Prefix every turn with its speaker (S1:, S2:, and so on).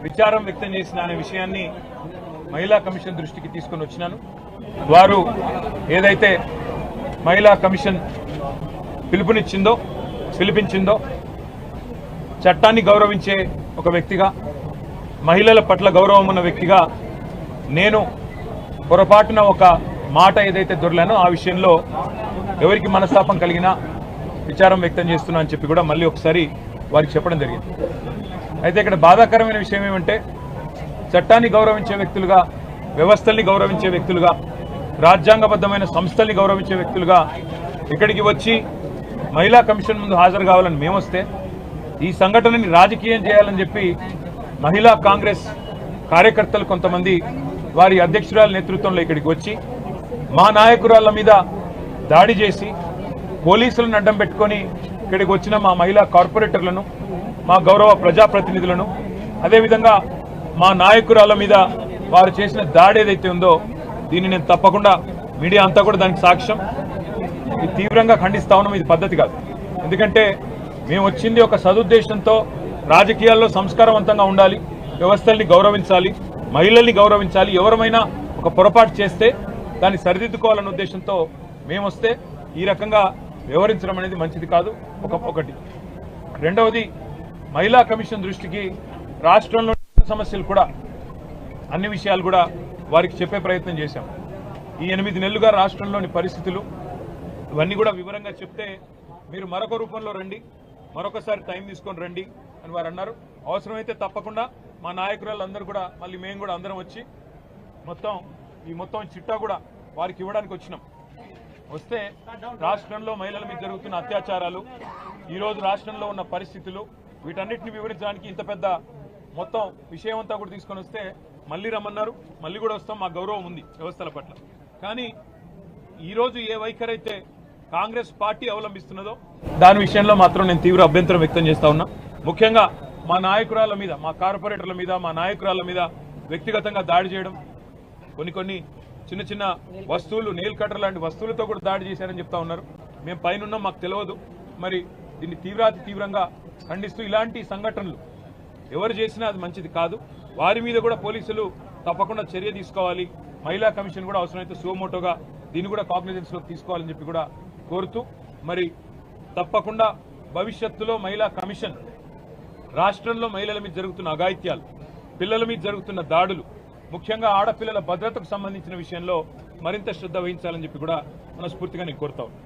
S1: విచారం వ్యక్తం చేసిన అనే విషయాన్ని మహిళా కమిషన్ దృష్టికి తీసుకొని వచ్చినాను. వారు ఏదైతే మహిళా కమిషన్ పిలిపించిందో చట్టాన్ని గౌరవించే ఒక వ్యక్తిగా, మహిళల పట్ల గౌరవం ఉన్న వ్యక్తిగా నేను పొరపాటున ఒక మాట ఏదైతే దొరలానో ఆ విషయంలో ఎవరికి మనస్తాపం కలిగినా విచారం వ్యక్తం చేస్తున్నా అని చెప్పి కూడా మళ్ళీ ఒకసారి వారికి చెప్పడం జరిగింది. అయితే ఇక్కడ బాధాకరమైన విషయం ఏమంటే, చట్టాన్ని గౌరవించే వ్యక్తులుగా, వ్యవస్థల్ని గౌరవించే వ్యక్తులుగా, రాజ్యాంగబద్ధమైన సంస్థల్ని గౌరవించే వ్యక్తులుగా ఇక్కడికి వచ్చి మహిళా కమిషన్ ముందు హాజరు కావాలని మేమొస్తే ఈ సంఘటనని రాజకీయం చేయాలని చెప్పి మహిళా కాంగ్రెస్ కార్యకర్తలు కొంతమంది వారి అధ్యక్షురాల నేతృత్వంలో ఇక్కడికి వచ్చి మా నాయకురాళ్ల మీద దాడి చేసి పోలీసులను అడ్డం పెట్టుకొని ఇక్కడికి వచ్చిన మా మహిళా కార్పొరేటర్లను, మా గౌరవ ప్రజాప్రతినిధులను, అదేవిధంగా మా నాయకురాళ్ల మీద వారు చేసిన దాడి ఏదైతే ఉందో దీన్ని నేను తప్పకుండా, మీడియా అంతా కూడా దానికి సాక్ష్యం, ఇది తీవ్రంగా ఖండిస్తా ఉన్నాం. ఇది పద్ధతి కాదు. ఎందుకంటే మేము వచ్చింది ఒక సదుద్దేశంతో రాజకీయాల్లో సంస్కారవంతంగా ఉండాలి, వ్యవస్థల్ని గౌరవించాలి, మహిళల్ని గౌరవించాలి. ఎవరమైనా ఒక పొరపాటు చేస్తే దాన్ని సరిదిద్దుకోవాలన్న ఉద్దేశంతో మేము వస్తే ఈ రకంగా వ్యవహరించడం అనేది మంచిది కాదు. ఒకటి. రెండవది, మహిళా కమిషన్ దృష్టికి రాష్ట్రంలో సమస్యలు కూడా, అన్ని విషయాలు కూడా వారికి చెప్పే ప్రయత్నం చేశాం. ఈ 8 నెలలుగా రాష్ట్రంలోని పరిస్థితులు ఇవన్నీ కూడా వివరంగా చెప్తే మీరు మరొక రూపంలో రండి, మరొకసారి టైం తీసుకొని రండి అని వారు అన్నారు. అవసరమైతే తప్పకుండా మా నాయకురాళ్ళందరూ కూడా మళ్ళీ మేము కూడా అందరం వచ్చి మొత్తం చిట్టా కూడా వారికి ఇవ్వడానికి వచ్చినాం. వస్తే రాష్ట్రంలో మహిళల మీద జరుగుతున్న అత్యాచారాలు, ఈరోజు రాష్ట్రంలో ఉన్న పరిస్థితులు, వీటన్నిటిని వివరించడానికి ఇంత పెద్ద మొత్తం విషయం అంతా కూడా తీసుకొని వస్తే మళ్ళీ రమ్మన్నారు. మళ్ళీ కూడా వస్తాం. మా గౌరవం ఉంది వ్యవస్థల పట్ల. కానీ ఈరోజు ఏ వైఖరి అయితే కాంగ్రెస్ పార్టీ అవలంబిస్తున్నదో దాని విషయంలో మాత్రం నేను తీవ్ర అభ్యంతరం వ్యక్తం చేస్తా ఉన్నా. ముఖ్యంగా మా నాయకురాళ్ల మీద, మా కార్పొరేటర్ల మీద, మా నాయకురాళ్ల మీద వ్యక్తిగతంగా దాడి చేయడం, కొన్ని చిన్న వస్తువులు, నెయిల్ కట్టర్ లాంటి వస్తువులతో కూడా దాడి చేశారని చెప్తా ఉన్నారు. మేము పైన మాకు తెలియదు. మరి దీన్ని తీవ్రంగా ఖండిస్తూ ఇలాంటి సంఘటనలు ఎవరు చేసినా అది మంచిది కాదు. వారి మీద కూడా పోలీసులు తప్పకుండా చర్య తీసుకోవాలి. మహిళా కమిషన్ కూడా అవసరమైతే సుమోటోగా దీన్ని కూడా కాగ్నిజెన్స్లోకి తీసుకోవాలని చెప్పి కూడా కోరుతూ, మరి తప్పకుండా భవిష్యత్తులో మహిళా కమిషన్ రాష్ట్రంలో మహిళల మీద జరుగుతున్న అఘాయిత్యాలు, పిల్లల మీద జరుగుతున్న దాడులు, ముఖ్యంగా ఆడపిల్లల భద్రతకు సంబంధించిన విషయంలో మరింత శ్రద్ధ వహించాలని చెప్పి కూడా మనస్ఫూర్తిగా నేను కోరుతా ఉన్నాను.